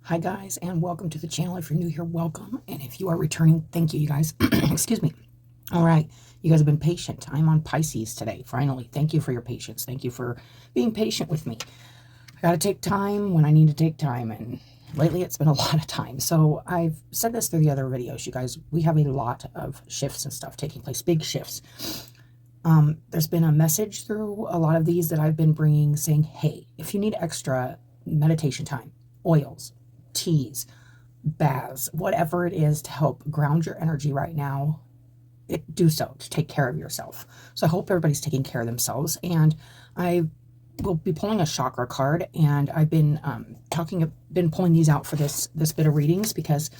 Hi guys, and welcome to the channel. If you're new here, welcome, and if you are returning, thank you guys. Excuse me. All right, you guys have been patient. I'm on Pisces today, finally. Thank you for your patience. Thank you for being patient with me. I gotta take time when I need to take time, and lately it's been a lot of time. So I've said this through the other videos, you guys. We have a lot of shifts and stuff taking place, big shifts. There's been a message through a lot of these that I've been bringing saying, hey, if you need extra meditation time, oils, teas, baths, whatever it is to help ground your energy right now, do so to take care of yourself. So I hope everybody's taking care of themselves. And I will be pulling a chakra card, and I've been been pulling these out for this bit of readings because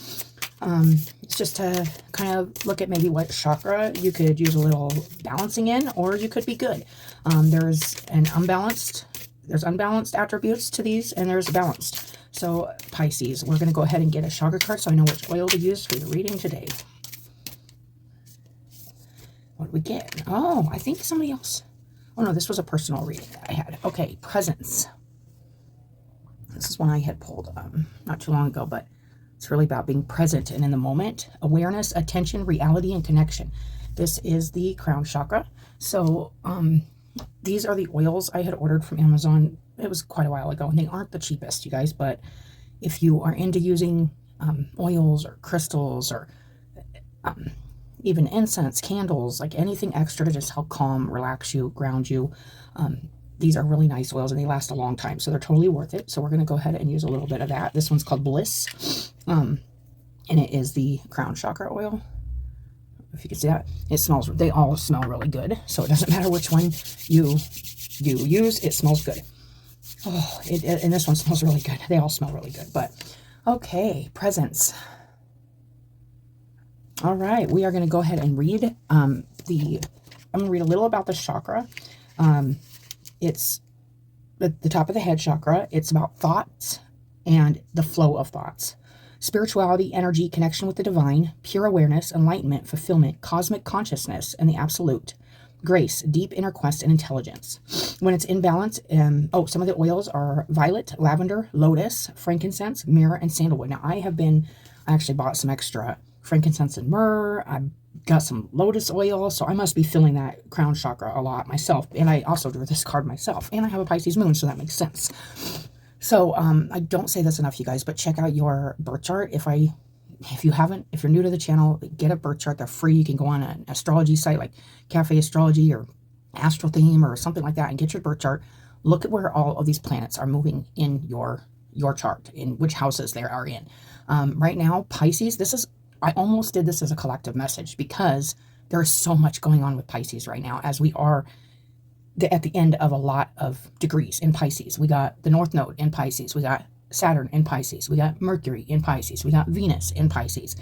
it's just to kind of look at maybe what chakra you could use a little balancing in, or you could be good. There's unbalanced attributes to these, and there's balanced. So Pisces, we're going to go ahead and get a chakra card so I know which oil to use for the reading today. What did we get? Oh, I think somebody else. Oh no, this was a personal reading that I had. Okay, presence. This is one I had pulled not too long ago, but it's really about being present and in the moment. Awareness, attention, reality, and connection. This is the crown chakra. So these are the oils I had ordered from Amazon. It was quite a while ago, and they aren't the cheapest, you guys, but if you are into using oils or crystals or even incense, candles, like anything extra to just help calm, relax you, ground you, these are really nice oils, and they last a long time, so they're totally worth it. So we're going to go ahead and use a little bit of that. This one's called Bliss, and it is the crown chakra oil. If you can see that, it smells, they all smell really good, so it doesn't matter which one you use, it smells good. Oh, and this one smells really good. They all smell really good. But okay, presence. All right, we are going to go ahead and read I'm going to read a little about the chakra. It's at the top of the head chakra. It's about thoughts and the flow of thoughts. Spirituality, energy, connection with the divine, pure awareness, enlightenment, fulfillment, cosmic consciousness, and the absolute. Grace, deep inner quest, and intelligence. When it's in balance, some of the oils are violet, lavender, lotus, frankincense, myrrh, and sandalwood. Now, I actually bought some extra frankincense and myrrh. I've got some lotus oil, so I must be feeling that crown chakra a lot myself. And I also drew this card myself. And I have a Pisces moon, so that makes sense. So I don't say this enough, you guys, but check out your birth chart. If you're new to the channel, get a birth chart. They're free. You can go on an astrology site like Cafe Astrology or Astro Theme or something like that and get your birth chart. Look at where all of these planets are moving in your chart, in which houses they are in. Right now, Pisces, I almost did this as a collective message because there is so much going on with Pisces right now, as we are at the end of a lot of degrees in Pisces. We got the North Node in Pisces. We got Saturn in Pisces. We got Mercury in Pisces. We got Venus in Pisces.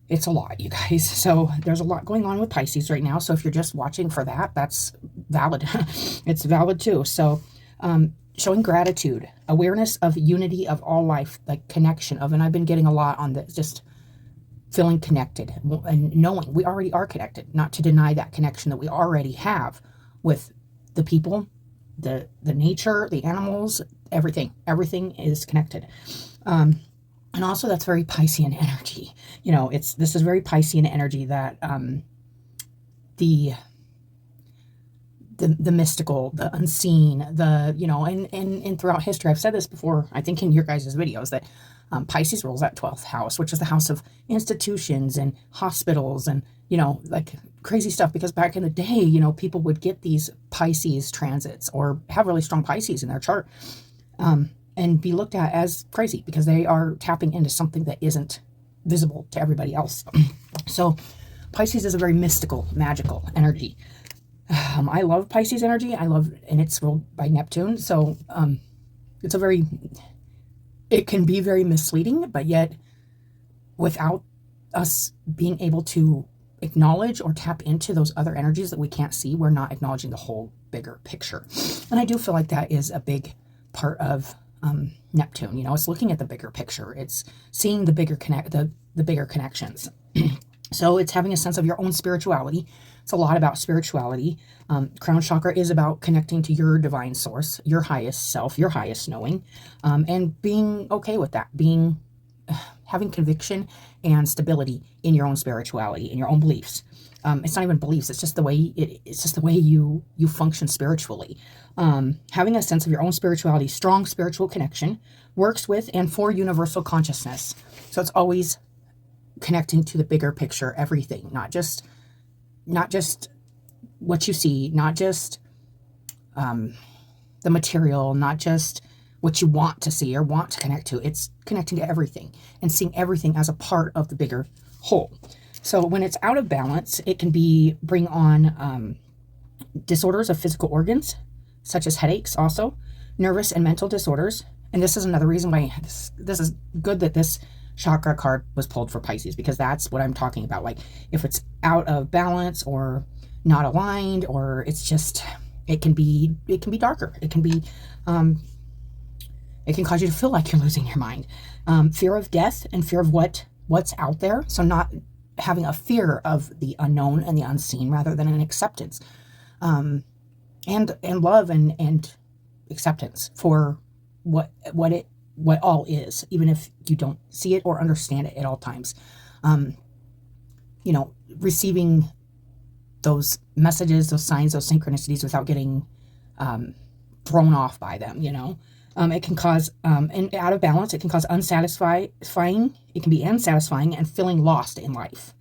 It's a lot, you guys. So there's a lot going on with Pisces right now. So if you're just watching for that, that's valid. It's valid too. So showing gratitude, awareness of unity of all life, like connection of, and I've been getting a lot on this, just feeling connected and knowing we already are connected, not to deny that connection that we already have with the people, the nature, the animals, everything is connected. And also that's very Piscean energy. You know, this is very Piscean energy, that the mystical, the unseen, and throughout history, I've said this before, I think in your guys' videos, that Pisces rules that 12th house, which is the house of institutions and hospitals and, like crazy stuff. Because back in the day, people would get these Pisces transits or have really strong Pisces in their chart, and be looked at as crazy because they are tapping into something that isn't visible to everybody else. So Pisces is a very mystical, magical energy. I love Pisces energy. And it's ruled by Neptune. So it can be very misleading, but yet without us being able to acknowledge or tap into those other energies that we can't see, we're not acknowledging the whole bigger picture. And I do feel like that is a big part of Neptune. It's looking at the bigger picture. It's seeing the bigger the bigger connections. So it's having a sense of your own spirituality, It's a lot about spirituality. Crown chakra is about connecting to your divine source, your highest self, your highest knowing, and being okay with that, having conviction and stability in your own spirituality, in your own beliefs. It's not even beliefs; it's just the way it's just the way you function spiritually. Having a sense of your own spirituality, strong spiritual connection, works with and for universal consciousness. So it's always connecting to the bigger picture, everything, not just what you see, not just the material, not just what you want to see or want to connect to. It's connecting to everything and seeing everything as a part of the bigger whole. So when it's out of balance, it can bring on disorders of physical organs, such as headaches, also nervous and mental disorders. And this is another reason why this is good that this chakra card was pulled for Pisces, because that's what I'm talking about. Like if it's out of balance or not aligned, or it's just, it can be darker. It can be, it can cause you to feel like you're losing your mind. Fear of death and fear of what's out there. So not having a fear of the unknown and the unseen, rather than an acceptance, and love and acceptance for what all is, even if you don't see it or understand it at all times. Receiving those messages, those signs, those synchronicities without getting thrown off by them. It can cause, and out of balance, it can cause unsatisfying. It can be unsatisfying and feeling lost in life.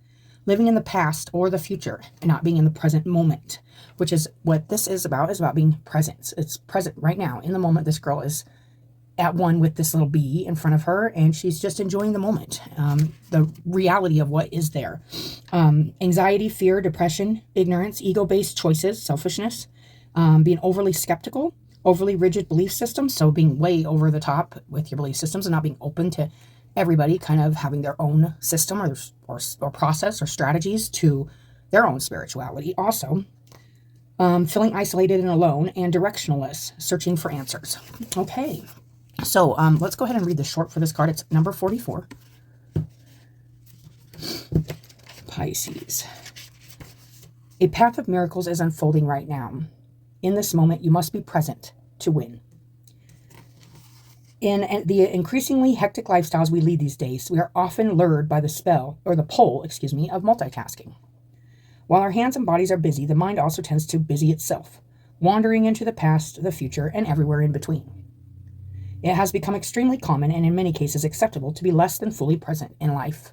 Living in the past or the future and not being in the present moment, which is what this is about being present. It's present right now in the moment. This girl is at one with this little bee in front of her, and she's just enjoying the moment, the reality of what is there. Anxiety, fear, depression, ignorance, ego-based choices, selfishness, being overly skeptical, overly rigid belief systems, so being way over the top with your belief systems and not being open to everybody kind of having their own system or process or strategies to their own spirituality. Also, feeling isolated and alone, and directionless, searching for answers. Okay. So let's go ahead and read the short for this card. It's number 44. Pisces. A path of miracles is unfolding right now. In this moment, you must be present to win. In the increasingly hectic lifestyles we lead these days, we are often lured by the pull of multitasking. While our hands and bodies are busy, the mind also tends to busy itself, wandering into the past, the future, and everywhere in between. It has become extremely common and in many cases acceptable to be less than fully present in life.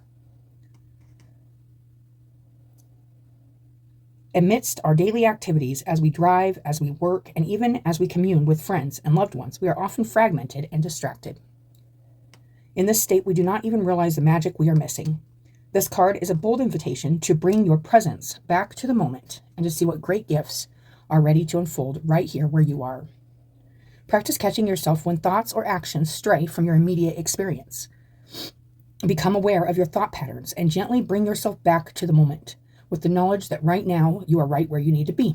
Amidst our daily activities, as we drive, as we work, and even as we commune with friends and loved ones, we are often fragmented and distracted. In this state, we do not even realize the magic we are missing. This card is a bold invitation to bring your presence back to the moment and to see what great gifts are ready to unfold right here where you are. Practice catching yourself when thoughts or actions stray from your immediate experience. Become aware of your thought patterns and gently bring yourself back to the moment, with the knowledge that right now you are right where you need to be.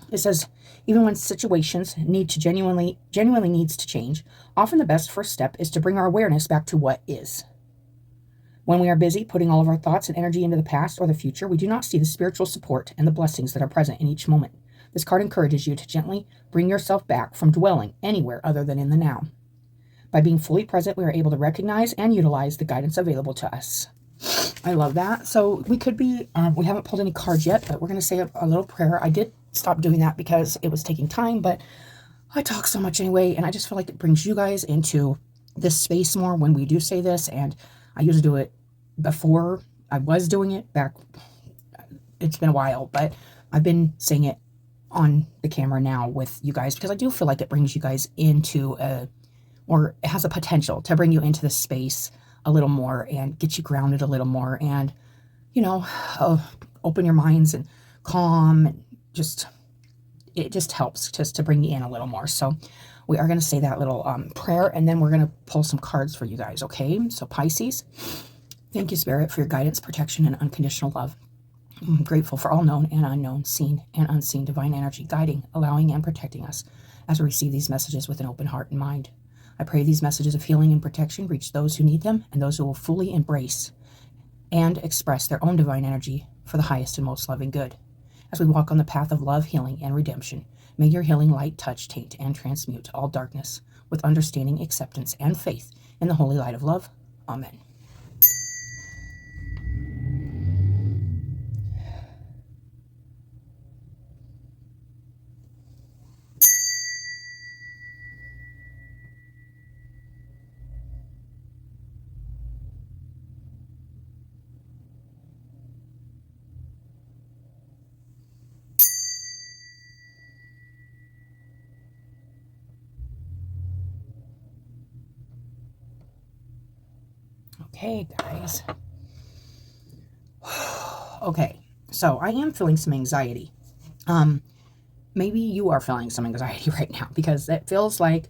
It says, even when situations genuinely needs to change, often the best first step is to bring our awareness back to what is. When we are busy putting all of our thoughts and energy into the past or the future, we do not see the spiritual support and the blessings that are present in each moment. This card encourages you to gently bring yourself back from dwelling anywhere other than in the now. By being fully present, we are able to recognize and utilize the guidance available to us. I love that. So we could be, we haven't pulled any cards yet, but we're going to say a little prayer. I did stop doing that because it was taking time, but I talk so much anyway, and I just feel like it brings you guys into this space more when we do say this. And I used to do it before. I was doing it back. It's been a while, but I've been saying it on the camera now with you guys because I do feel like it brings you guys into or it has a potential to bring you into this space a little more and get you grounded a little more and, open your minds and calm and it just helps just to bring you in a little more. So we are going to say that little prayer, and then we're going to pull some cards for you guys. Okay. So Pisces, thank you, Spirit, for your guidance, protection, and unconditional love. I'm grateful for all known and unknown, seen and unseen divine energy guiding, allowing, and protecting us as we receive these messages with an open heart and mind. I pray these messages of healing and protection reach those who need them and those who will fully embrace and express their own divine energy for the highest and most loving good. as we walk on the path of love, healing, and redemption. May your healing light touch, taint, and transmute all darkness with understanding, acceptance, and faith in the holy light of love. Amen. Okay, guys. Okay, so I am feeling some anxiety. Maybe you are feeling some anxiety right now, because it feels like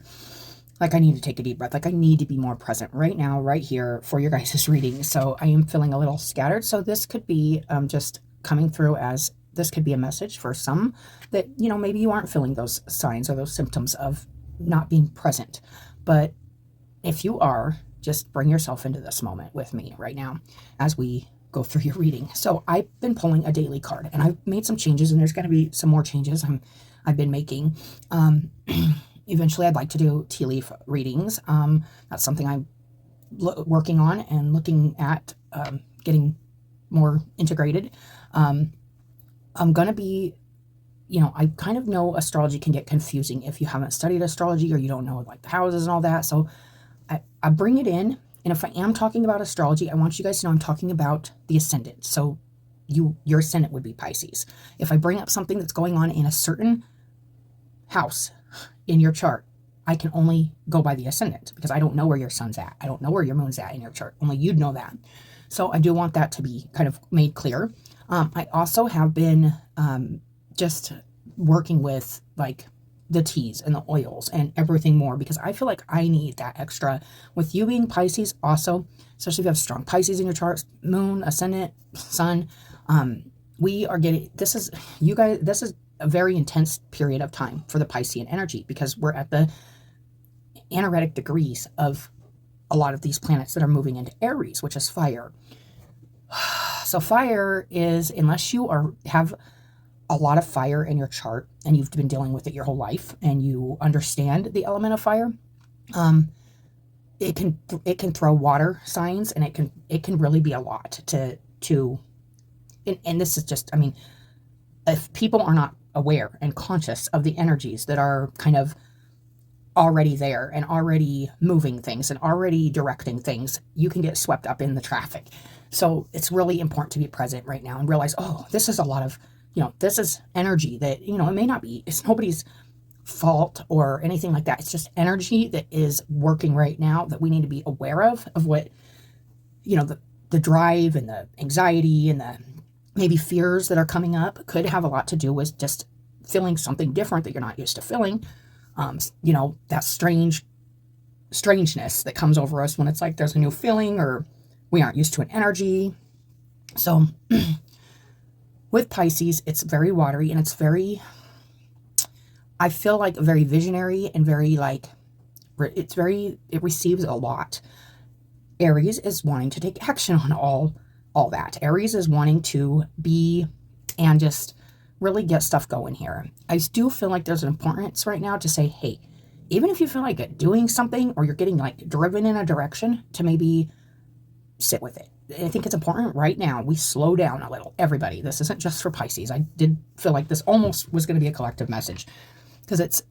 I need to take a deep breath. Like I need to be more present right now, right here for your guys' reading. So I am feeling a little scattered. So this could be just coming through as, this could be a message for some that, you know, maybe you aren't feeling those signs or those symptoms of not being present. But if you are, just bring yourself into this moment with me right now as we go through your reading. So I've been pulling a daily card, and I've made some changes, and there's going to be some more changes I've been making. Eventually I'd like to do tea leaf readings. That's something I'm working on and looking at getting more integrated. I'm going to be, you know, I kind of know astrology can get confusing if you haven't studied astrology or you don't know like the houses and all that. So I bring it in, and if I am talking about astrology, I want you guys to know I'm talking about the ascendant. So your ascendant would be Pisces. If I bring up something that's going on in a certain house in your chart, I can only go by the ascendant, because I don't know where your sun's at. I don't know where your moon's at in your chart. Only you'd know that. So I do want that to be kind of made clear. I also have been just working with like the teas and the oils and everything more, because I feel like I need that extra. With you being Pisces also, especially if you have strong Pisces in your chart, moon, ascendant, sun, we are getting, this is, you guys, this is a very intense period of time for the Piscean energy, because we're at the anaretic degrees of a lot of these planets that are moving into Aries, which is fire. So fire is, unless you have a lot of fire in your chart and you've been dealing with it your whole life and you understand the element of fire, it can throw water signs, and it can really be a lot to and this is just, I mean, if people are not aware and conscious of the energies that are kind of already there and already moving things and already directing things, you can get swept up in the traffic. So it's really important to be present right now and realize, oh, this is a lot of, you know, this is energy that, you know, it may not be, it's nobody's fault or anything like that. It's just energy that is working right now that we need to be aware of what, you know, the drive and the anxiety and the maybe fears that are coming up could have a lot to do with just feeling something different that you're not used to feeling. You know, that strangeness that comes over us when it's like there's a new feeling or we aren't used to an energy. So with Pisces, it's very watery, and it's very, I feel like very visionary and very like, it receives a lot. Aries is wanting to take action on all that. Aries is wanting to be and just really get stuff going here. I do feel like there's an importance right now to say, hey, even if you feel like doing something or you're getting like driven in a direction, to maybe sit with it. I think it's important right now we slow down a little. Everybody, this isn't just for Pisces. I did feel like this almost was going to be a collective message, because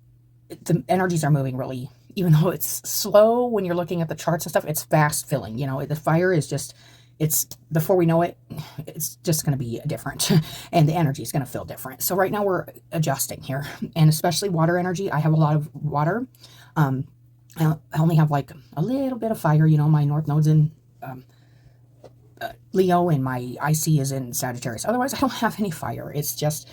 the energies are moving really, even though it's slow when you're looking at the charts and stuff, it's fast filling. You know, the fire is just, it's, before we know it, it's just going to be different and the energy is going to feel different. So right now we're adjusting here, and especially water energy. I have a lot of water. I only have like a little bit of fire. You know, my North Node's in Leo and my IC is in Sagittarius. Otherwise, I don't have any fire. It's just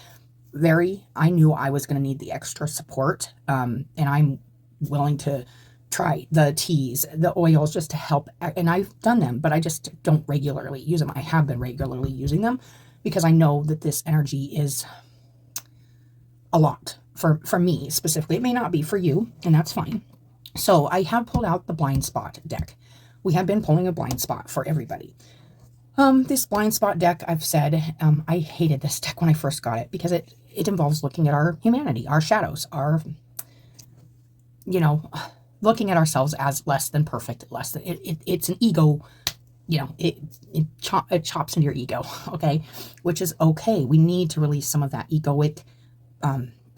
I knew I was going to need the extra support. And I'm willing to try the teas, the oils, just to help. And I've done them, but I just don't regularly use them. I have been regularly using them because I know that this energy is a lot for me specifically. It may not be for you, and that's fine. So I have pulled out the blind spot deck. We have been pulling a blind spot for everybody. This blind spot deck, I've said, I hated this deck when I first got it because it involves looking at our humanity, our shadows, our, you know, looking at ourselves as less than perfect, less than, it's an ego, you know, it chops into your ego, okay, which is okay. We need to release some of that egoic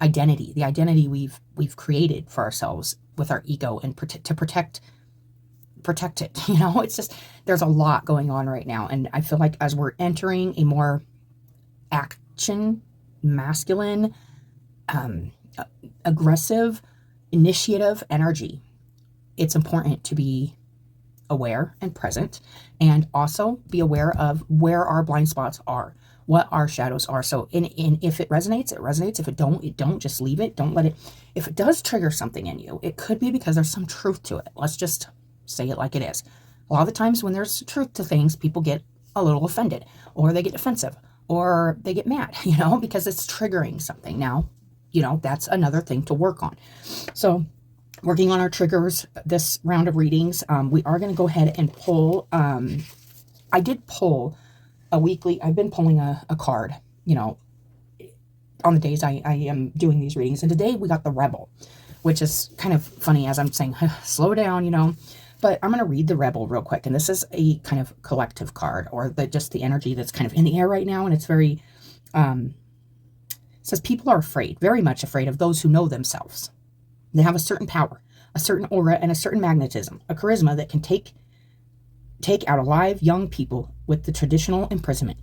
identity, the identity we've created for ourselves with our ego, and to protect it. You know, it's just, there's a lot going on right now, and I feel like as we're entering a more action, masculine, aggressive, initiative energy, it's important to be aware and present, and also be aware of where our blind spots are, what our shadows are. So if it resonates, it resonates. If it don't, just leave it. Don't let it. If it does trigger something in you, it could be because there's some truth to it. Let's just say it like it is. A lot of the times when there's truth to things, people get a little offended, or they get defensive, or they get mad, you know, because it's triggering something. Now, you know, that's another thing to work on. So working on our triggers this round of readings, we are going to go ahead and pull. I did pull a weekly. I've been pulling a card, you know, on the days I am doing these readings. And today we got the Rebel, which is kind of funny as I'm saying, slow down, you know. But I'm going to read the Rebel real quick. And this is a kind of collective card, or just the energy that's kind of in the air right now. And it's very, it says people are afraid, very much afraid of those who know themselves. They have a certain power, a certain aura, and a certain magnetism, a charisma that can take out alive young people with the traditional imprisonment.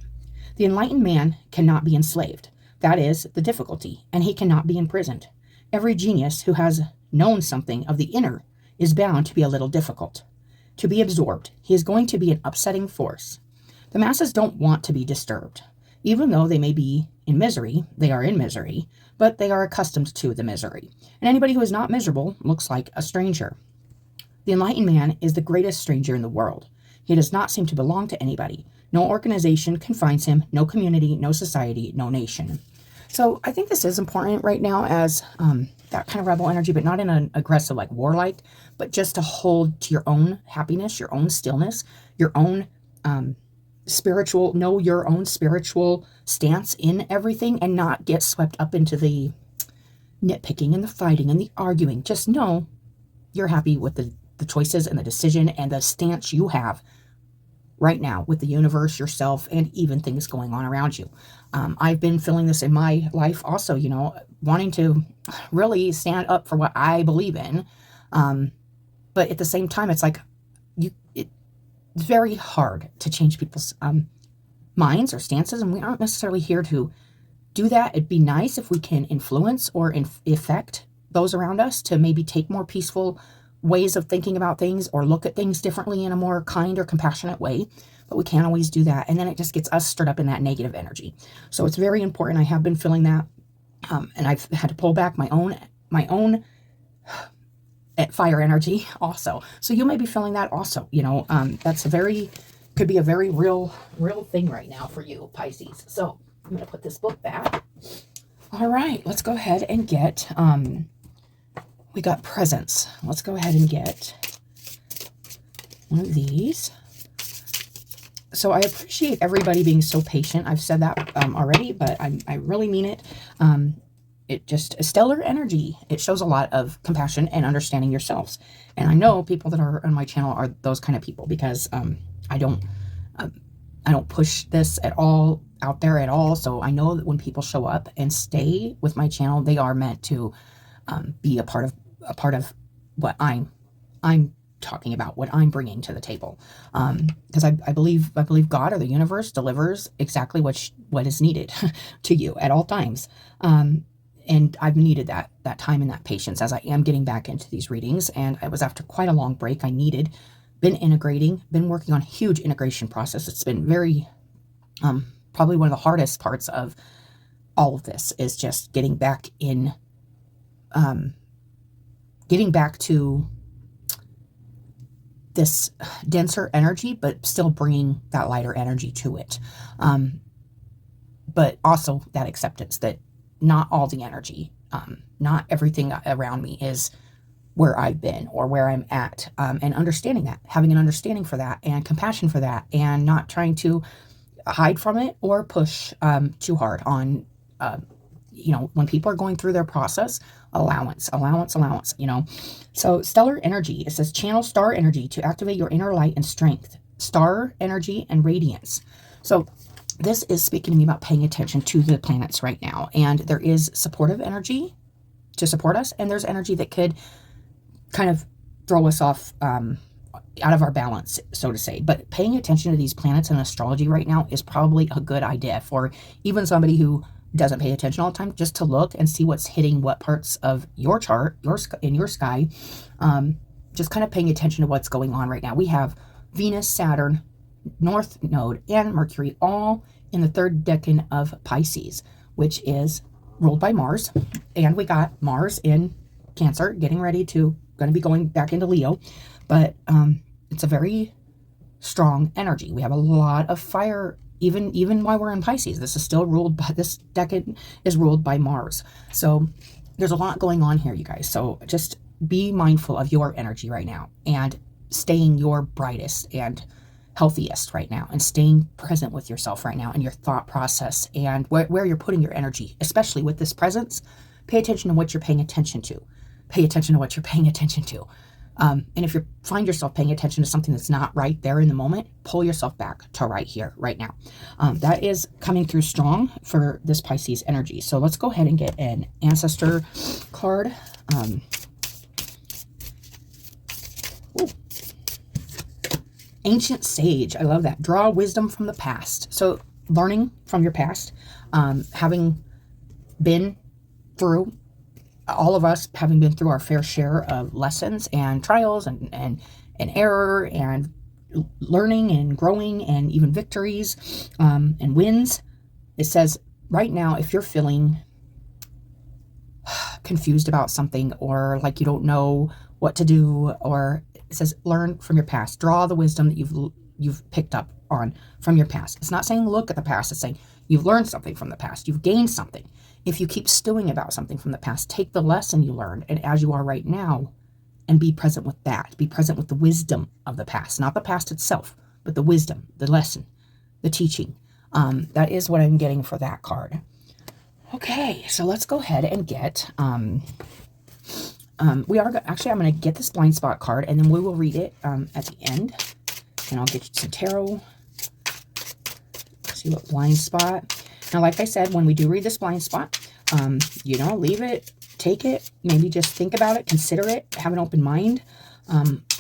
The enlightened man cannot be enslaved. That is the difficulty, and he cannot be imprisoned. Every genius who has known something of the inner is bound to be a little difficult. To be absorbed, he is going to be an upsetting force. The masses don't want to be disturbed. Even though they may be in misery, they are in misery, but they are accustomed to the misery. And anybody who is not miserable looks like a stranger. The enlightened man is the greatest stranger in the world. He does not seem to belong to anybody. No organization confines him, no community, no society, no nation. So I think this is important right now as that kind of rebel energy, but not in an aggressive, like warlike, but just to hold to your own happiness, your own stillness, your own know your own spiritual stance in everything, and not get swept up into the nitpicking and the fighting and the arguing. Just know you're happy with the choices and the decision and the stance you have right now with the universe, yourself, and even things going on around you. I've been feeling this in my life also, you know, wanting to really stand up for what I believe in. But at the same time, it's like it's very hard to change people's minds or stances, and we aren't necessarily here to do that. It'd be nice if we can influence or affect those around us to maybe take more peaceful ways of thinking about things, or look at things differently in a more kind or compassionate way, but we can't always do that, and then it just gets us stirred up in that negative energy. So it's very important. I have been feeling that, and I've had to pull back my own fire energy also. So you may be feeling that also, you know. That's could be a very real thing right now for you, Pisces. So I'm going to put this book back. All right, let's go ahead and get we got presents. Let's go ahead and get one of these. So I appreciate everybody being so patient. I've said that already, but I really mean it. It just, a stellar energy. It shows a lot of compassion and understanding yourselves. And I know people that are on my channel are those kind of people, because I don't push this at all out there at all. So I know that when people show up and stay with my channel, they are meant to be a part of what I'm talking about, what I'm bringing to the table. Because I believe God or the universe delivers exactly what is needed to you at all times. And I've needed that time and that patience as I am getting back into these readings. And it was after quite a long break. Been integrating, been working on a huge integration process. It's been very, probably one of the hardest parts of all of this is just getting back to this denser energy, but still bringing that lighter energy to it. But also that acceptance that not all the energy, not everything around me is where I've been or where I'm at, and understanding that, having an understanding for that and compassion for that, and not trying to hide from it or push too hard on, when people are going through their process, allowance, So stellar energy, it says channel star energy to activate your inner light and strength, star energy and radiance. So this is speaking to me about paying attention to the planets right now. And there is supportive energy to support us, and there's energy that could kind of throw us off out of our balance, so to say. But paying attention to these planets in astrology right now is probably a good idea for even somebody who doesn't pay attention all the time, just to look and see what's hitting what parts of your chart, in your sky. Just kind of paying attention to what's going on right now. We have Venus, Saturn, North Node, and Mercury all in the third decan of Pisces, which is ruled by Mars. And we got Mars in Cancer, going to be going back into Leo. But it's a very strong energy. We have a lot of fire, even while we're in Pisces. This decan is ruled by Mars. So there's a lot going on here, you guys. So just be mindful of your energy right now and staying your brightest and healthiest right now, and staying present with yourself right now and your thought process and where you're putting your energy, especially with this presence. Pay attention to what you're paying attention to. Pay attention to what you're paying attention to. And if you find yourself paying attention to something that's not right there in the moment, pull yourself back to right here, right now. That is coming through strong for this Pisces energy. So let's go ahead and get an ancestor card. Ancient Sage. I love that. Draw wisdom from the past. So learning from your past, having been through, all of us having been through our fair share of lessons and trials and error and learning and growing and even victories and wins. It says right now, if you're feeling confused about something or like you don't know what to do, or it says learn from your past. Draw the wisdom that you've picked up on from your past. It's not saying look at the past. It's saying you've learned something from the past. You've gained something. If you keep stewing about something from the past, take the lesson you learned, and as you are right now, and be present with that. Be present with the wisdom of the past. Not the past itself, but the wisdom, the lesson, the teaching. That is what I'm getting for that card. Okay, so let's go ahead and get... I'm going to get this blind spot card, and then we will read it at the end. And I'll get you some tarot. See what blind spot. Now, like I said, when we do read this blind spot, leave it, take it, maybe just think about it, consider it, have an open mind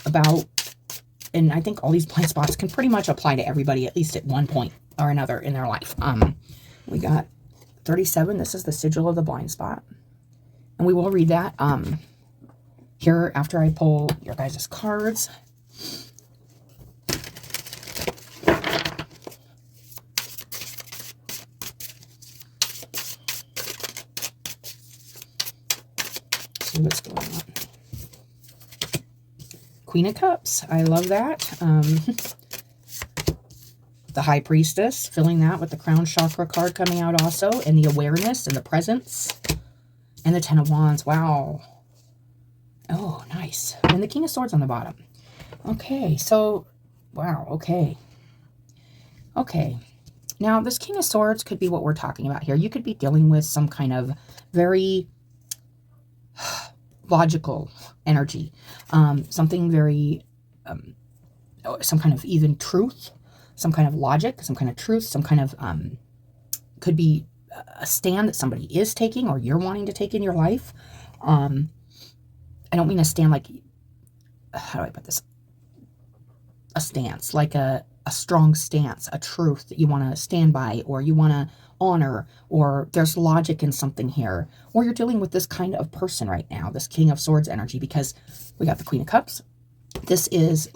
about, and I think all these blind spots can pretty much apply to everybody, at least at one point or another in their life. We got 37. This is the sigil of the blind spot. And we will read that here after I pull your guys' cards. See what's going on. Queen of Cups. I love that. The High Priestess. Filling that with the Crown Chakra card coming out also. And the awareness and the presence. And the Ten of Wands. Wow. Oh, nice. And the King of Swords on the bottom. Okay, so, wow, okay. Okay. Now, this King of Swords could be what we're talking about here. You could be dealing with some kind of very logical energy. Something very, some kind of even truth, some kind of logic, some kind of truth, some kind of, could be a stand that somebody is taking or you're wanting to take in your life. I don't mean a stand like, how do I put this? A stance, like a strong stance, a truth that you want to stand by or you want to honor, or there's logic in something here. Or you're dealing with this kind of person right now, this King of Swords energy, because we got the Queen of Cups. This is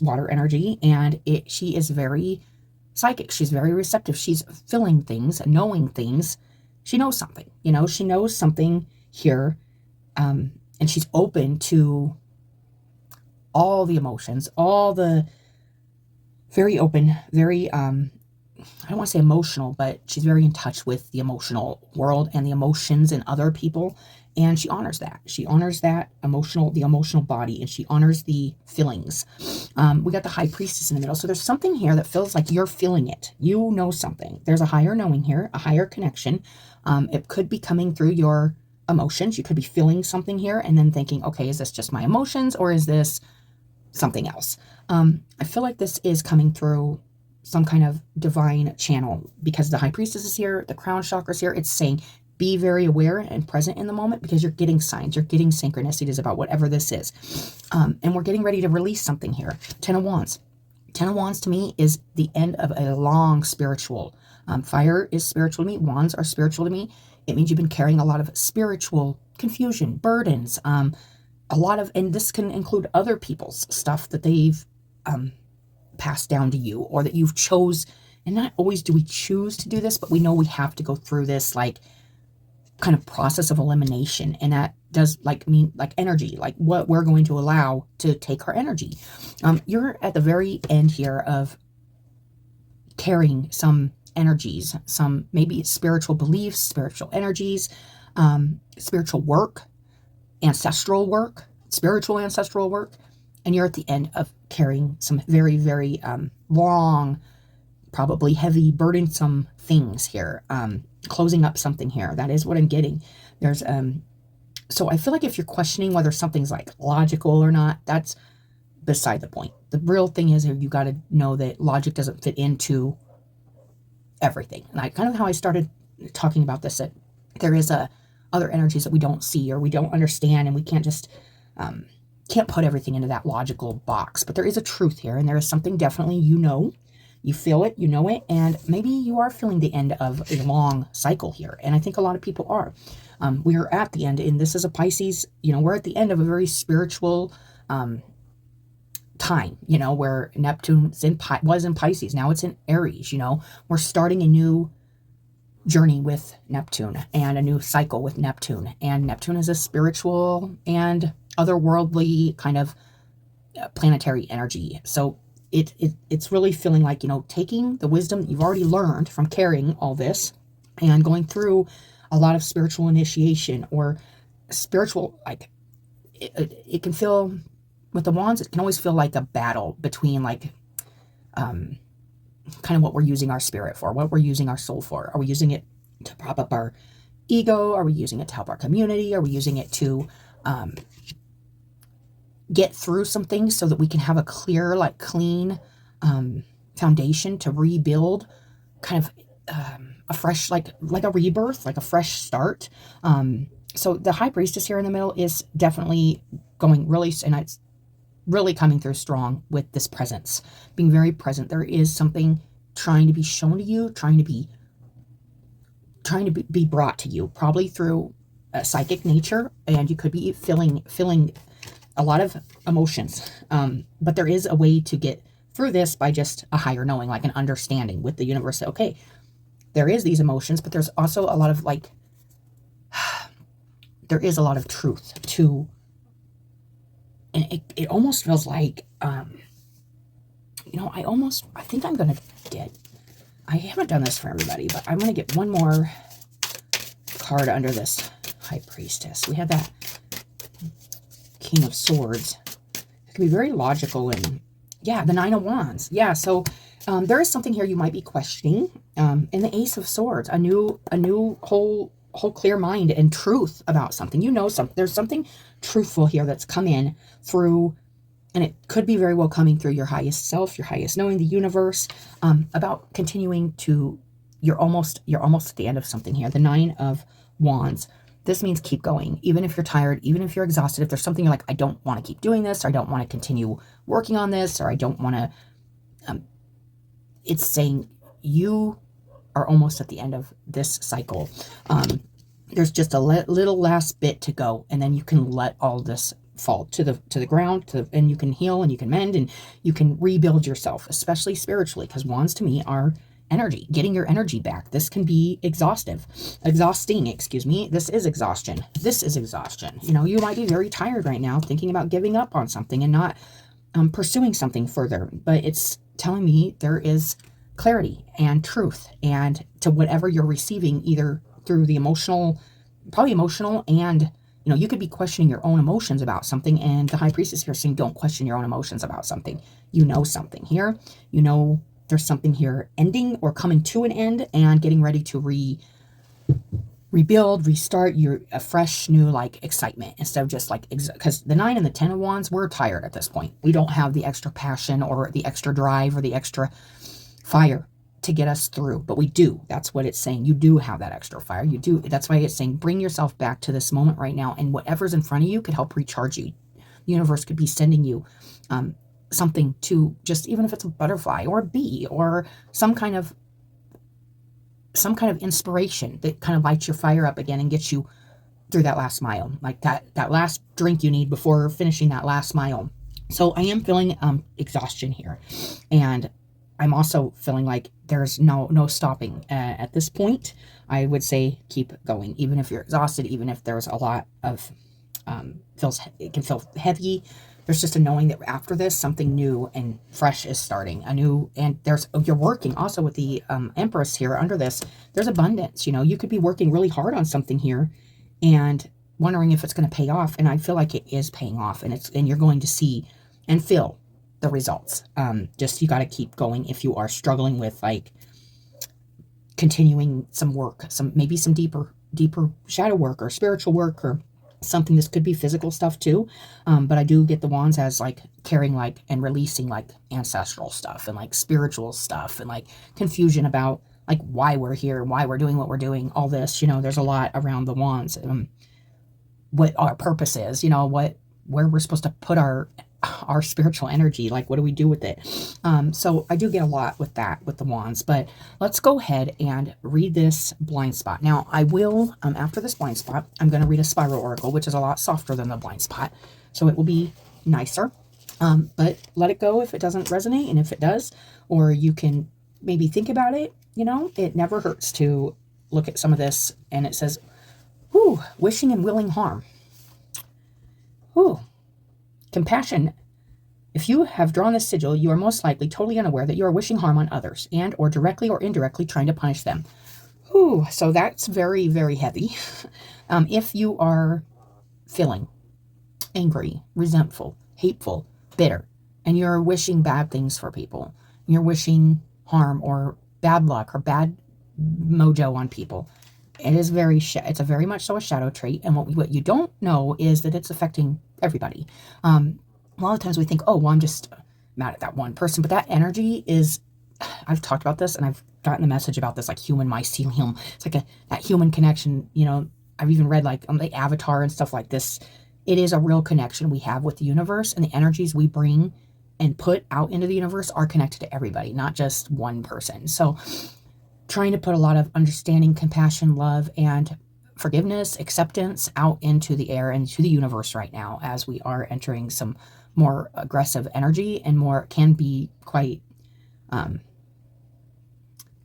water energy, and she is very psychic. She's very receptive. She's feeling things, knowing things. She knows something, she knows something here. And she's open to all the emotions, all the very open, very I don't want to say emotional, but she's very in touch with the emotional world and the emotions in other people. And she honors that. She honors that the emotional body, and she honors the feelings. We got the High Priestess in the middle. So there's something here that feels like you're feeling it. You know something. There's a higher knowing here, a higher connection. It could be coming through your emotions. You could be feeling something here and then thinking, okay, is this just my emotions or is this something else? I feel like this is coming through some kind of divine channel, because the High Priestess is here, the crown chakra is here. It's saying be very aware and present in the moment, because you're getting signs, you're getting synchronicities about whatever this is. And we're getting ready to release something here. Ten of Wands. Ten of Wands to me is the end of a long spiritual. Fire is spiritual to me. Wands are spiritual to me. It means you've been carrying a lot of spiritual confusion, burdens, a lot of, and this can include other people's stuff that they've passed down to you, or that you've chose. And not always do we choose to do this, but we know we have to go through this like kind of process of elimination, and that does mean energy, like what we're going to allow to take our energy. You're at the very end here of carrying some energies, some maybe spiritual beliefs, spiritual energies, spiritual work, spiritual ancestral work, and you're at the end of carrying some very, very long, probably heavy, burdensome things here, closing up something here. That is what I'm getting. There's so I feel like if you're questioning whether something's like logical or not, that's beside the point. The real thing is you got to know that logic doesn't fit into everything. And I kind of how I started talking about this, that there is other energies that we don't see or we don't understand, and we can't just can't put everything into that logical box. But there is a truth here, and there is something definitely you feel it, you know it, and maybe you are feeling the end of a long cycle here. And I think a lot of people are. We are at the end, and this is a Pisces, we're at the end of a very spiritual time, where Neptune was in Pisces. Now it's in Aries, we're starting a new journey with Neptune and a new cycle with Neptune. And Neptune is a spiritual and otherworldly kind of planetary energy. So it's really feeling like, taking the wisdom that you've already learned from carrying all this and going through a lot of spiritual initiation or spiritual, it can feel, with the wands, it can always feel like a battle between kind of what we're using our spirit for, what we're using our soul for. Are we using it to prop up our ego? Are we using it to help our community? Are we using it to get through some things so that we can have a clear, clean foundation to rebuild, kind of a fresh, like a rebirth, like a fresh start? So the High Priestess here in the middle is definitely going really, and it's really coming through strong with this presence, being very present. There is something trying to be shown to you, trying to be brought to you, probably through a psychic nature, and you could be feeling a lot of emotions, but there is a way to get through this by just a higher knowing, like an understanding with the universe that, okay, there is these emotions, but there's also a lot of there is a lot of truth to, and it almost feels like, I think I'm going to I haven't done this for everybody, but I'm going to get one more card under this High Priestess. We had that King of Swords. It can be very logical, and yeah, the Nine of Wands. Yeah, so there is something here you might be questioning. And the Ace of Swords, a new whole clear mind and truth about something. There's something truthful here that's come in through, and it could be very well coming through your highest self, your highest knowing, the universe, about continuing to, you're almost at the end of something here. The Nine of Wands. This means keep going, even if you're tired, even if you're exhausted. If there's something you're like, I don't want to keep doing this, or I don't want to continue working on this, or I don't want to, it's saying you are almost at the end of this cycle. There's just a little last bit to go, and then you can let all this fall to the ground, and you can heal, and you can mend, and you can rebuild yourself, especially spiritually, because wands to me are energy, getting your energy back. This can be exhausting, excuse me. This is exhaustion. You might be very tired right now, thinking about giving up on something and not pursuing something further, but it's telling me there is clarity and truth, and to whatever you're receiving, either through the emotional, probably emotional, and you could be questioning your own emotions about something, and the High Priestess here is saying, don't question your own emotions about something. You know something here. You know there's something here ending or coming to an end and getting ready to rebuild, restart. You're a fresh, new, like, excitement, instead of just like, because the 9 and the 10 of Wands, we're tired at this point. We don't have the extra passion or the extra drive or the extra fire to get us through, but we do. That's what it's saying. You do have that extra fire. You do. That's why it's saying bring yourself back to this moment right now, and whatever's in front of you could help recharge you. The universe could be sending you something to, just even if it's a butterfly or a bee or some kind of inspiration that kind of lights your fire up again and gets you through that last mile, like that last drink you need before finishing that last mile. So I am feeling exhaustion here, and I'm also feeling like there's no stopping at this point. I would say keep going, even if you're exhausted, even if there's a lot of it can feel heavy. There's just a knowing that after this, something new and fresh is starting. And you're working also with the Empress here under this. There's abundance. You could be working really hard on something here and wondering if it's going to pay off. And I feel like it is paying off, and you're going to see and feel the results. Just, you got to keep going if you are struggling with like continuing some work, maybe some deeper shadow work or spiritual work or something. This could be physical stuff too. But I do get the Wands as like carrying like and releasing like ancestral stuff and like spiritual stuff and like confusion about like why we're here, why we're doing what we're doing, all this. There's a lot around the Wands. What our purpose is, where we're supposed to put our spiritual energy, like what do we do with it? So I do get a lot with that, with the Wands. But let's go ahead and read this blind spot. Now I will, after this blind spot, I'm going to read a spiral oracle, which is a lot softer than the blind spot, so it will be nicer. But let it go if it doesn't resonate, and if it does, or you can maybe think about it, it never hurts to look at some of this. And it says, whew, wishing and willing harm. Whew. Compassion. If you have drawn this sigil, you are most likely totally unaware that you are wishing harm on others, and or directly or indirectly trying to punish them. Whew, so that's very, very heavy. If you are feeling angry, resentful, hateful, bitter, and you're wishing bad things for people, you're wishing harm or bad luck or bad mojo on people, it is it's a very much so a shadow trait. And what you don't know is that it's affecting everybody. A lot of times we think, oh, well, I'm just mad at that one person, but that energy is, I've talked about this and I've gotten the message about this, like human mycelium. It's like that human connection. I've even read like on the Avatar and stuff like this. It is a real connection we have with the universe, and the energies we bring and put out into the universe are connected to everybody, not just one person. So trying to put a lot of understanding, compassion, love, and forgiveness, acceptance out into the air and to the universe right now, as we are entering some more aggressive energy and can be quite,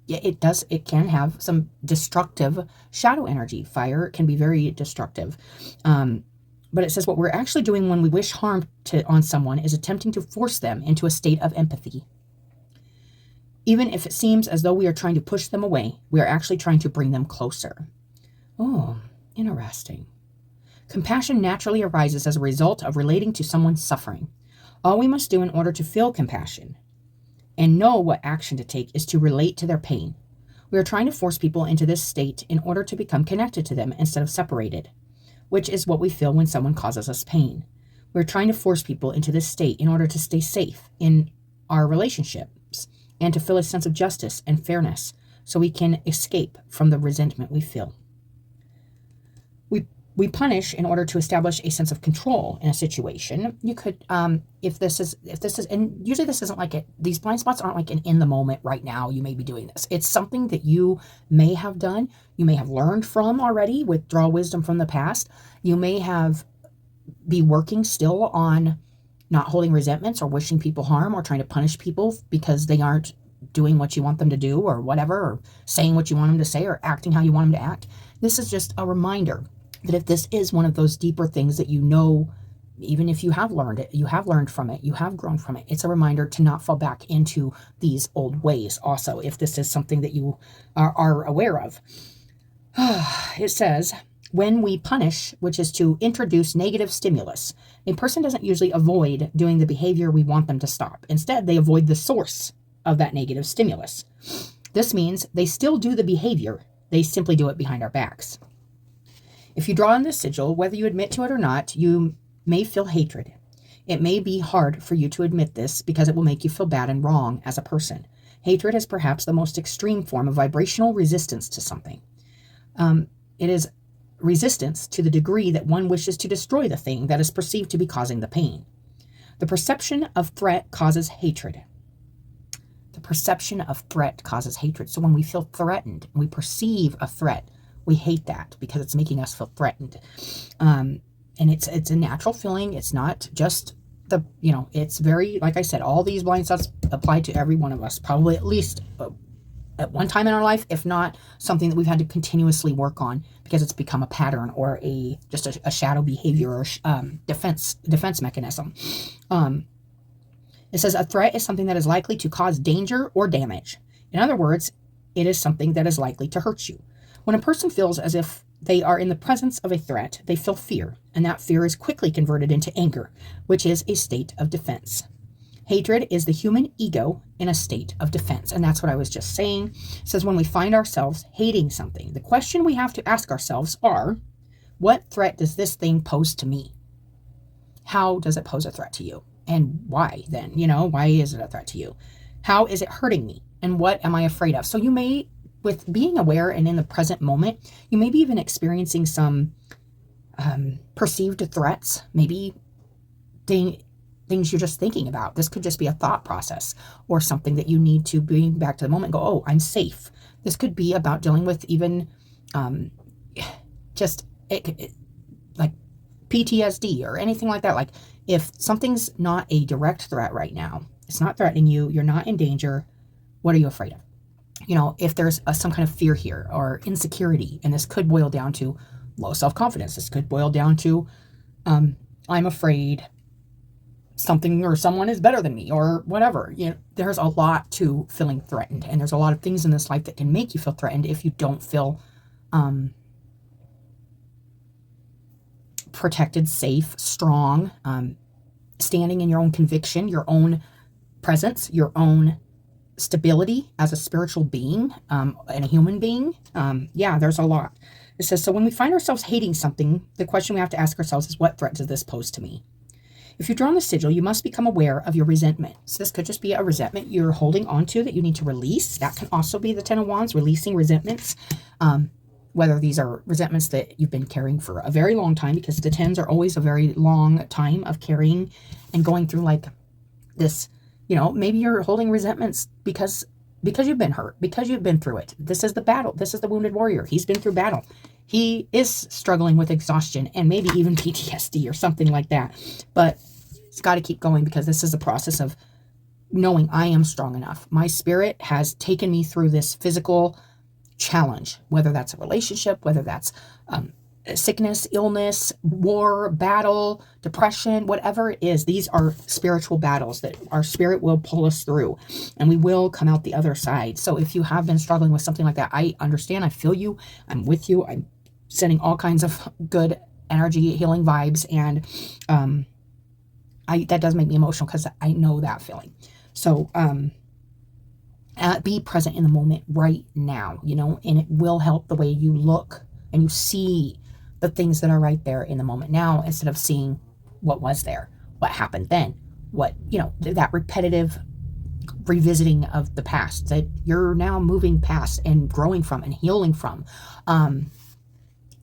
it can have some destructive shadow energy. Fire can be very destructive. But it says what we're actually doing when we wish harm on someone is attempting to force them into a state of empathy. Even if it seems as though we are trying to push them away, we are actually trying to bring them closer. Oh, interesting. Compassion naturally arises as a result of relating to someone's suffering. All we must do in order to feel compassion and know what action to take is to relate to their pain. We are trying to force people into this state in order to become connected to them instead of separated, which is what we feel when someone causes us pain. We're trying to force people into this state in order to stay safe in our relationships and to feel a sense of justice and fairness so we can escape from the resentment we feel. We punish in order to establish a sense of control in a situation. You could, if this is, and usually this isn't like these blind spots aren't like in the moment right now, you may be doing this. It's something that you may have done, you may have learned from already, withdraw wisdom from the past. You may be working still on not holding resentments or wishing people harm or trying to punish people because they aren't doing what you want them to do or whatever, or saying what you want them to say or acting how you want them to act. This is just a reminder that if this is one of those deeper things that even if you have learned it, you have learned from it, you have grown from it, it's a reminder to not fall back into these old ways also, if this is something that you are aware of. It says, when we punish, which is to introduce negative stimulus, a person doesn't usually avoid doing the behavior we want them to stop. Instead, they avoid the source of that negative stimulus. This means they still do the behavior, they simply do it behind our backs. If you draw on this sigil, whether you admit to it or not, you may feel hatred. It may be hard for you to admit this because it will make you feel bad and wrong as a person. Hatred is perhaps the most extreme form of vibrational resistance to something. It is resistance to the degree that one wishes to destroy the thing that is perceived to be causing the pain. The perception of threat causes hatred. The perception of threat causes hatred. So when we feel threatened, we perceive a threat, we hate that because it's making us feel threatened. And it's a natural feeling. It's not just it's very, like I said, all these blind spots apply to every one of us, probably at least at one time in our life, if not something that we've had to continuously work on because it's become a pattern or just a shadow behavior or defense mechanism. It says a threat is something that is likely to cause danger or damage. In other words, it is something that is likely to hurt you. When a person feels as if they are in the presence of a threat, they feel fear, and that fear is quickly converted into anger, which is a state of defense. Hatred is the human ego in a state of defense, and that's what I was just saying. It says when we find ourselves hating something, the question we have to ask ourselves are, what threat does this thing pose to me? How does it pose a threat to you? And why then? Why is it a threat to you? How is it hurting me? And what am I afraid of? So you may, with being aware and in the present moment, you may be even experiencing some perceived threats, maybe things you're just thinking about. This could just be a thought process or something that you need to bring back to the moment and go, oh, I'm safe. This could be about dealing with even like PTSD or anything like that. Like if something's not a direct threat right now, it's not threatening you, you're not in danger, what are you afraid of? If there's some kind of fear here or insecurity, and this could boil down to low self-confidence. This could boil down to I'm afraid something or someone is better than me or whatever. There's a lot to feeling threatened, and there's a lot of things in this life that can make you feel threatened if you don't feel protected, safe, strong, standing in your own conviction, your own presence, your own stability as a spiritual being and a human being. There's a lot. It says, so when we find ourselves hating something, the question we have to ask ourselves is, what threat does this pose to me? If you've drawn the sigil, you must become aware of your resentment. So this could just be a resentment you're holding on to that you need to release. That can also be the Ten of Wands, releasing resentments. Whether these are resentments that you've been carrying for a very long time, because the tens are always a very long time of carrying and going through like this. Maybe you're holding resentments because you've been hurt, because you've been through it. This is the battle. This is the wounded warrior. He's been through battle. He is struggling with exhaustion and maybe even PTSD or something like that. But it's got to keep going because this is a process of knowing I am strong enough. My spirit has taken me through this physical challenge, whether that's a relationship, whether that's sickness, illness, war, battle, depression, whatever it is. These are spiritual battles that our spirit will pull us through, and we will come out the other side. So if you have been struggling with something like that, I understand. I feel you. I'm with you. I'm sending all kinds of good energy, healing vibes, and that does make me emotional because I know that feeling. So be present in the moment right now, and it will help the way you look and you see the things that are right there in the moment now, instead of seeing what was there, what happened then, that repetitive revisiting of the past that you're now moving past and growing from and healing from.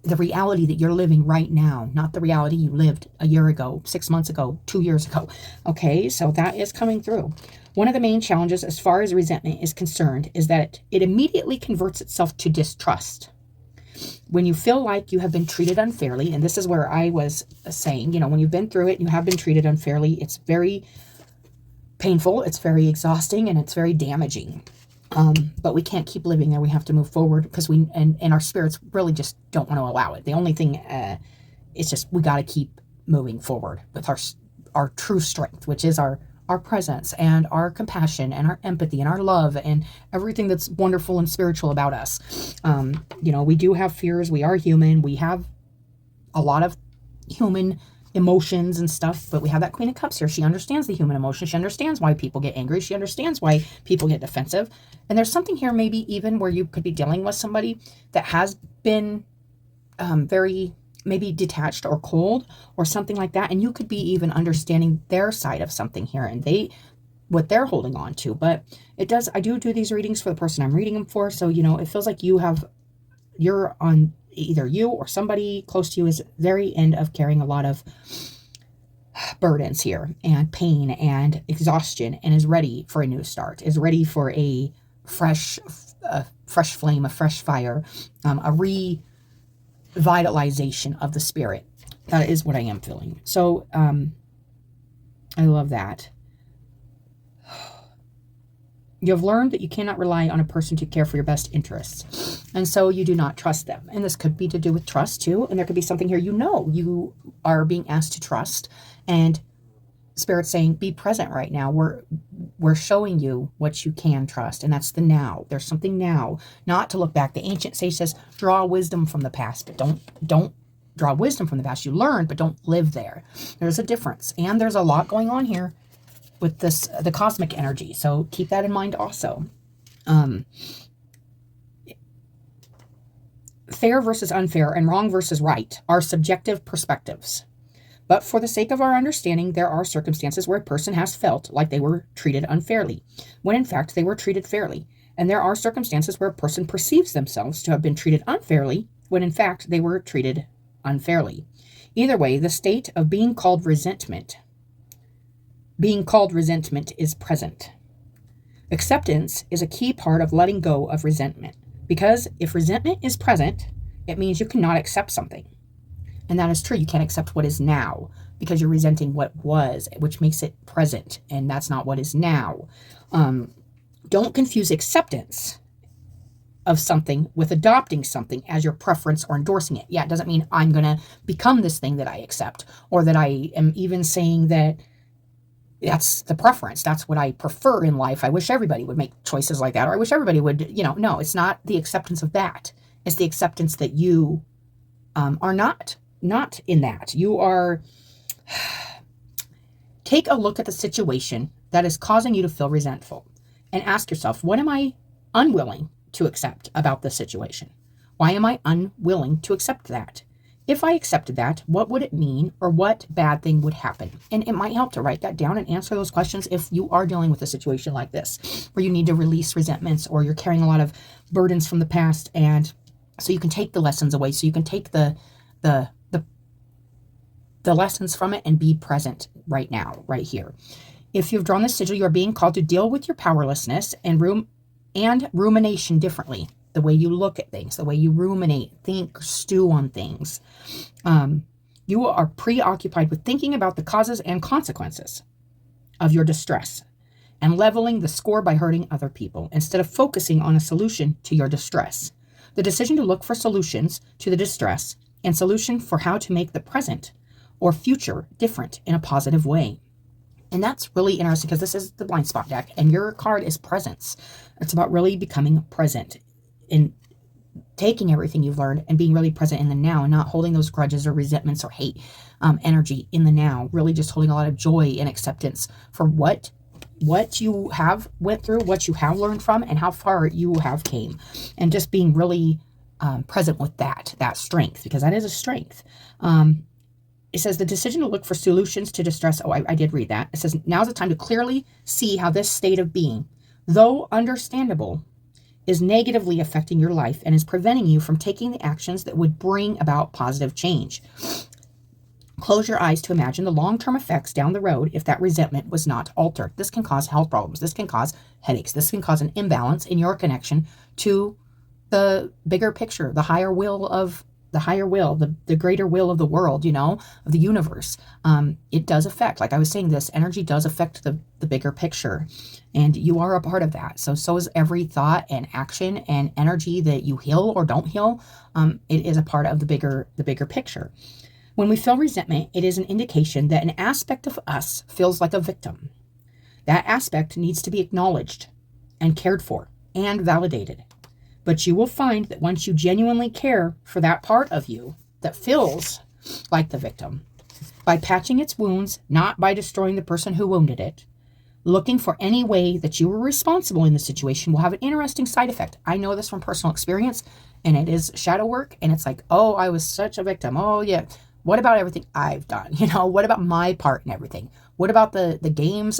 The reality that you're living right now, not the reality you lived a year ago, 6 months ago, 2 years ago. Okay, so that is coming through. One of the main challenges as far as resentment is concerned is that it immediately converts itself to distrust. When you feel like you have been treated unfairly, and this is where I was saying, when you've been through it and you have been treated unfairly, it's very painful, it's very exhausting, and it's very damaging. But we can't keep living there. We have to move forward because and our spirits really just don't want to allow it. The only thing, it's just we got to keep moving forward with our true strength, which is our presence and our compassion and our empathy and our love and everything that's wonderful and spiritual about us. We do have fears. We are human. We have a lot of human emotions and stuff, but we have that Queen of Cups here. She understands the human emotion. She understands why people get angry. She understands why people get defensive. And there's something here maybe even where you could be dealing with somebody that has been very maybe detached or cold or something like that. And you could be even understanding their side of something here and what they're holding on to. But I do these readings for the person I'm reading them for. So, it feels like you're on, either you or somebody close to you is very end of carrying a lot of burdens here and pain and exhaustion, and is ready for a new start, is ready for a fresh flame, a fresh fire, a revitalization of the spirit. That is what I am feeling. So I love that. You have learned that you cannot rely on a person to care for your best interests, and so you do not trust them. And this could be to do with trust too, and there could be something here you are being asked to trust, and Spirit's saying, be present right now. We're showing you what you can trust, and that's the now. There's something now, not to look back. The ancient sage says, draw wisdom from the past, but don't draw wisdom from the past. You learn, but don't live there. There's a difference, and there's a lot going on here with the cosmic energy. So keep that in mind also. Fair versus unfair and wrong versus right are subjective perspectives. But for the sake of our understanding, there are circumstances where a person has felt like they were treated unfairly, when in fact they were treated fairly. And there are circumstances where a person perceives themselves to have been treated unfairly, when in fact they were treated unfairly. Either way, the state of being called resentment is present. Acceptance is a key part of letting go of resentment, because if resentment is present, it means you cannot accept something. And that is true. You can't accept what is now because you're resenting what was, which makes it present, and that's not what is now. Don't confuse acceptance of something with adopting something as your preference or endorsing it. Yeah, it doesn't mean I'm going to become this thing that I accept, or that I am even saying that that's the preference. That's what I prefer in life. I wish everybody would make choices like that, or I wish everybody would, no, it's not the acceptance of that. It's the acceptance that you are not in that. You are, take a look at the situation that is causing you to feel resentful and ask yourself, what am I unwilling to accept about this situation? Why am I unwilling to accept that? If I accepted that, what would it mean, or what bad thing would happen? And it might help to write that down and answer those questions if you are dealing with a situation like this, where you need to release resentments, or you're carrying a lot of burdens from the past, and so you can take the lessons away, so you can take the lessons from it and be present right now, right here. If you've drawn this sigil, you are being called to deal with your powerlessness and rumination differently. The way you look at things, the way you ruminate, think, stew on things. You are preoccupied with thinking about the causes and consequences of your distress and leveling the score by hurting other people instead of focusing on a solution to your distress. The decision to look for solutions to the distress and solution for how to make the present or future different in a positive way. And that's really interesting because this is the blind spot deck and your card is presence. It's about really becoming present in taking everything you've learned and being really present in the now, and not holding those grudges or resentments or hate energy in the now. Really just holding a lot of joy and acceptance for what you have went through, what you have learned from, and how far you have came. And just being really present with that strength, because that is a strength. It says the decision to look for solutions to distress. Oh, I did read that. It says now's the time to clearly see how this state of being, though understandable, is negatively affecting your life and is preventing you from taking the actions that would bring about positive change. Close your eyes to imagine the long-term effects down the road if that resentment was not altered. This can cause health problems. This can cause headaches. This can cause an imbalance in your connection to the bigger picture, the higher will, the greater will of the world, of the universe. It does affect, like I was saying, this energy does affect the bigger picture, and you are a part of that. So is every thought and action and energy that you heal or don't heal. It is a part of the bigger picture. When we feel resentment, it is an indication that an aspect of us feels like a victim. That aspect needs to be acknowledged and cared for and validated. But you will find that once you genuinely care for that part of you that feels like the victim, by patching its wounds, not by destroying the person who wounded it, looking for any way that you were responsible in the situation will have an interesting side effect. I know this from personal experience, and it is shadow work, and it's like, oh, I was such a victim. Oh, yeah. What about everything I've done? What about my part in everything? What about the games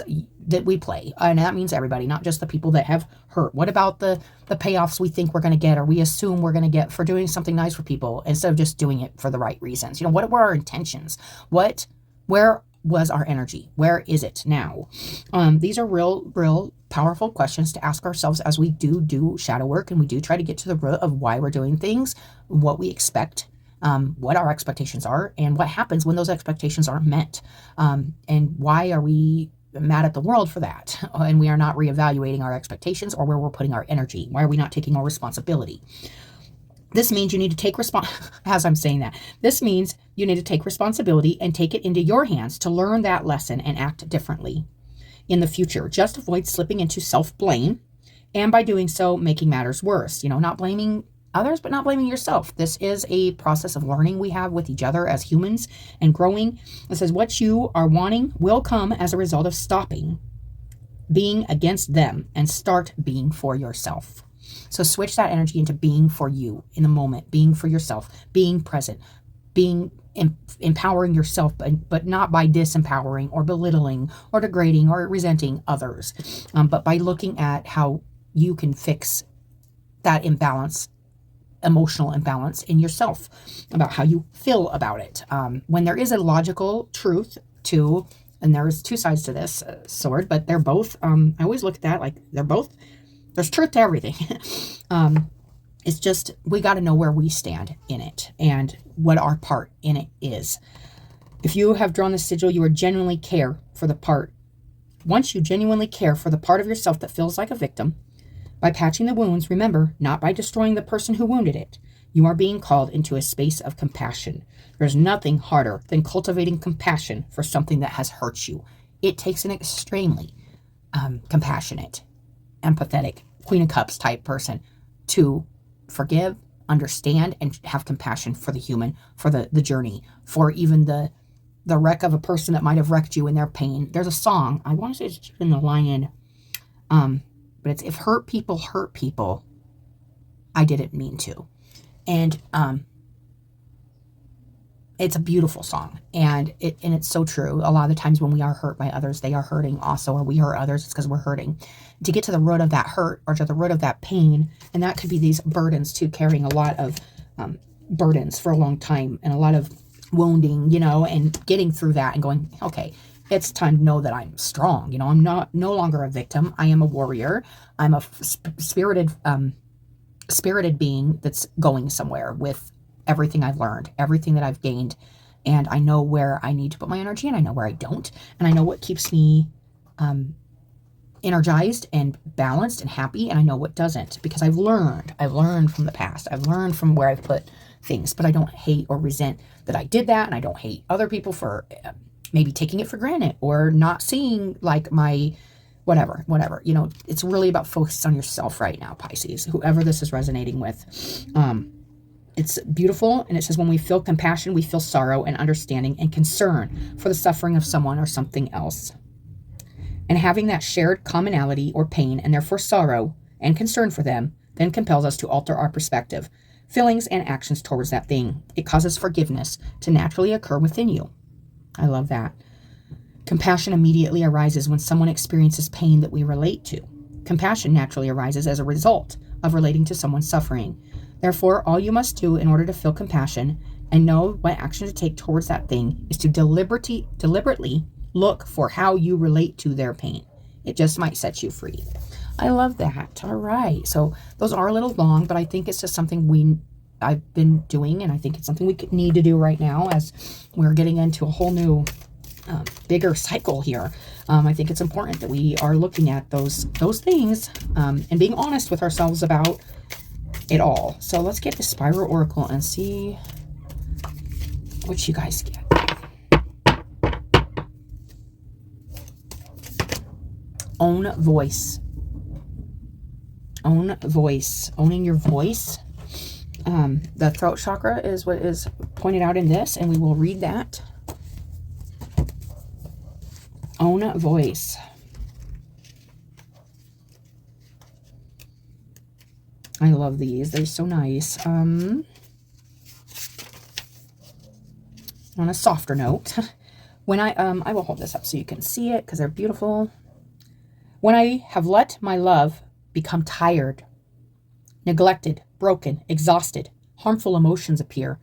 that we play? And that means everybody, not just the people that have hurt. What about the payoffs we think we're going to get or we assume we're going to get for doing something nice for people instead of just doing it for the right reasons? What were our intentions? Where was our energy? Where is it now? These are real powerful questions to ask ourselves as we do shadow work, and we do try to get to the root of why we're doing things, what we expect, what our expectations are, and what happens when those expectations aren't met. And why are we mad at the world for that? And we are not reevaluating our expectations or where we're putting our energy. Why are we not taking our responsibility? This means you need to take as I'm saying that, this means you need to take responsibility and take it into your hands to learn that lesson and act differently in the future. Just avoid slipping into self-blame, and by doing so, making matters worse. Not blaming others, but not blaming yourself. This is a process of learning we have with each other as humans and growing. It says what you are wanting will come as a result of stopping being against them and start being for yourself. So switch that energy into being for you in the moment, being for yourself, being present, being empowering yourself, but not by disempowering or belittling or degrading or resenting others, but by looking at how you can fix that imbalance, emotional imbalance in yourself, about how you feel about it. When there is a logical truth to, and there's two sides to this sword, but they're both, I always look at that like they're both, there's truth to everything. It's just, we got to know where we stand in it and what our part in it is. If you have drawn the sigil, you are genuinely care for the part. Once you genuinely care for the part of yourself that feels like a victim, by patching the wounds, remember, not by destroying the person who wounded it, you are being called into a space of compassion. There's nothing harder than cultivating compassion for something that has hurt you. It takes an extremely compassionate, empathetic, Queen of Cups type person to forgive, understand, and have compassion for the human, for the journey, for even the wreck of a person that might have wrecked you in their pain. There's a song, I want to say it's in The Lion, but it's, if hurt people, I didn't mean to. And it's a beautiful song, and it's so true. A lot of the times when we are hurt by others, they are hurting also, or we hurt others, it's because we're hurting. To get to the root of that hurt, or to the root of that pain, and that could be these burdens too, carrying a lot of burdens for a long time, and a lot of wounding, and getting through that and going, okay, it's time to know that I'm strong. I'm no longer a victim. I am a warrior. I'm a spirited being that's going somewhere with everything I've learned, everything that I've gained, and I know where I need to put my energy, and I know where I don't, and I know what keeps me energized and balanced and happy, and I know what doesn't, because I've learned from the past. I've learned from where I've put things, but I don't hate or resent that I did that, and I don't hate other people for maybe taking it for granted or not seeing like my whatever. It's really about focus on yourself right now, Pisces, whoever this is resonating with. It's beautiful, and it says when we feel compassion, we feel sorrow and understanding and concern for the suffering of someone or something else. And having that shared commonality or pain, and therefore sorrow and concern for them, then compels us to alter our perspective, feelings, and actions towards that thing. It causes forgiveness to naturally occur within you. I love that. Compassion immediately arises when someone experiences pain that we relate to. Compassion naturally arises as a result of relating to someone's suffering. Therefore, all you must do in order to feel compassion and know what action to take towards that thing is to deliberately look for how you relate to their pain. It just might set you free. I love that. All right. So those are a little long, but I think it's just something I've been doing, and I think it's something we need to do right now as we're getting into a whole new, bigger cycle here. I think it's important that we are looking at those things and being honest with ourselves about it all. So let's get the Spiral Oracle and see what you guys get. Own voice. Own voice. Owning your voice. The throat chakra is what is pointed out in this, and we will read that. Own voice. I love these. They're so nice. On a softer note, when I will hold this up so you can see it because they're beautiful. When I have let my love become tired, neglected, broken, exhausted, harmful emotions appear.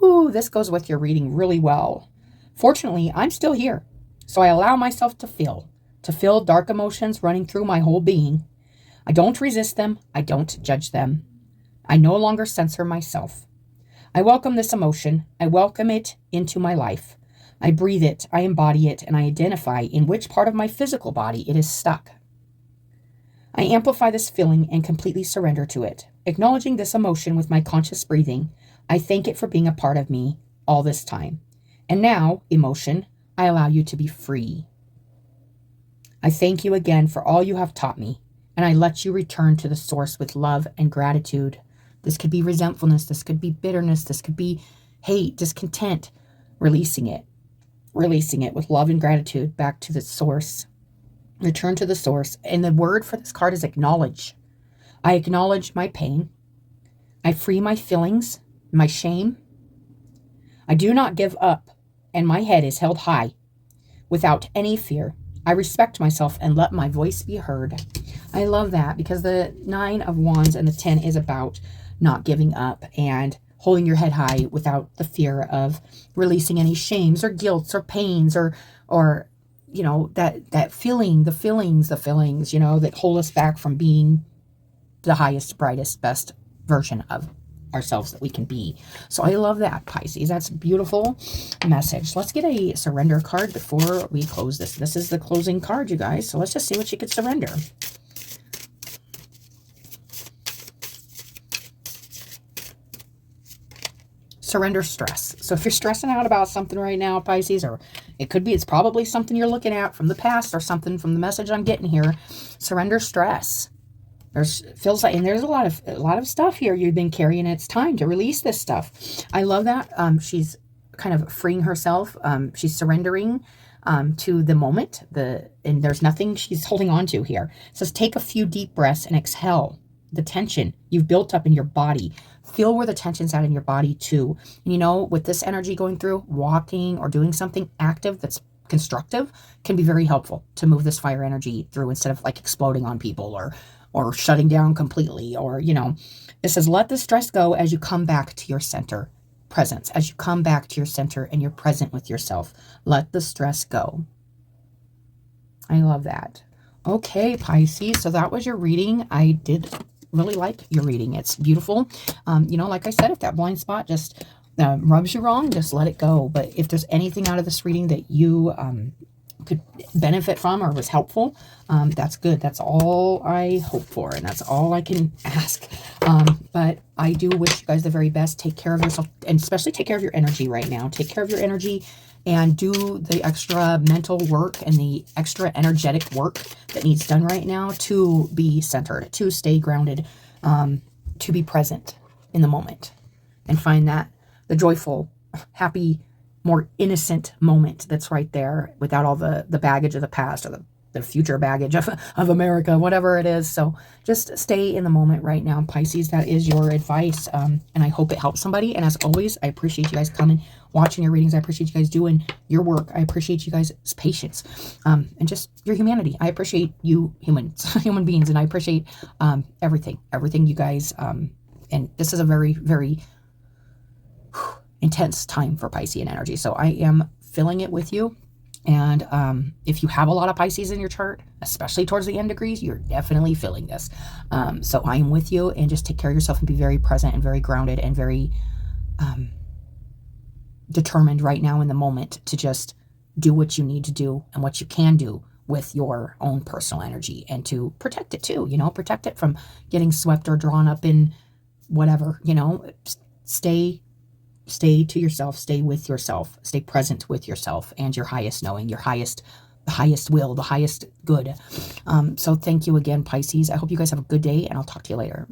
Ooh, this goes with your reading really well. Fortunately, I'm still here, so I allow myself to feel dark emotions running through my whole being. I don't resist them. I don't judge them. I no longer censor myself. I welcome this emotion. I welcome it into my life. I breathe it, I embody it, and I identify in which part of my physical body it is stuck. I amplify this feeling and completely surrender to it. Acknowledging this emotion with my conscious breathing, I thank it for being a part of me all this time. And now, emotion, I allow you to be free. I thank you again for all you have taught me, and I let you return to the source with love and gratitude. This could be resentfulness, this could be bitterness, this could be hate, discontent. Releasing it with love and gratitude back to the source. Return to the source. And the word for this card is acknowledge. I acknowledge my pain. I free my feelings, my shame. I do not give up, and my head is held high without any fear. I respect myself and let my voice be heard. I love that because the 9 of Wands and the 10 is about not giving up and holding your head high without the fear of releasing any shames or guilts or pains or you know, that feeling, the feelings, you know, that hold us back from being the highest, brightest, best version of ourselves that we can be. So I love that, Pisces. That's a beautiful message. Let's get a surrender card before we close this. This is the closing card, you guys. So let's just see what you could surrender. Surrender stress. So if you're stressing out about something right now, Pisces, or it's probably something you're looking at from the past or something from the message I'm getting here, surrender stress. There's a lot of stuff here you've been carrying. It's time to release this stuff. I love that. She's kind of freeing herself. She's surrendering to the moment. And there's nothing she's holding on to here. It says take a few deep breaths and exhale the tension you've built up in your body. Feel where the tension's at in your body too. And you know, with this energy going through, walking or doing something active that's constructive can be very helpful to move this fire energy through instead of like exploding on people or shutting down completely, or, you know, it says, let the stress go as you come back to your center presence, as you come back to your center and you're present with yourself. Let the stress go. I love that. Okay, Pisces. So that was your reading. I did really like your reading. It's beautiful. You know, like I said, if that blind spot just rubs you wrong, just let it go. But if there's anything out of this reading that you could benefit from or was helpful, that's good. That's all I hope for, and that's all I can ask. But I do wish you guys the very best. Take care of yourself, and especially take care of your energy right now. Take care of your energy and do the extra mental work and the extra energetic work that needs done right now to be centered, to stay grounded, to be present in the moment and find that the joyful, happy, more innocent moment that's right there without all the baggage of the past or the future baggage of America, whatever it is. So just stay in the moment right now, Pisces. That is your advice. And I hope it helps somebody. And as always, I appreciate you guys coming, watching your readings. I appreciate you guys doing your work. I appreciate you guys' patience, and just your humanity. I appreciate you human beings. And I appreciate everything you guys. And this is a very, very intense time for Piscean energy. So I am filling it with you. And if you have a lot of Pisces in your chart, especially towards the end degrees, you're definitely feeling this. So I am with you, and just take care of yourself and be very present and very grounded and very determined right now in the moment to just do what you need to do and what you can do with your own personal energy, and to protect it too, you know, protect it from getting swept or drawn up in whatever, you know, stay stay to yourself, stay with yourself, stay present with yourself and your highest knowing, your highest, the highest will, the highest good. So thank you again, Pisces. I hope you guys have a good day, and I'll talk to you later.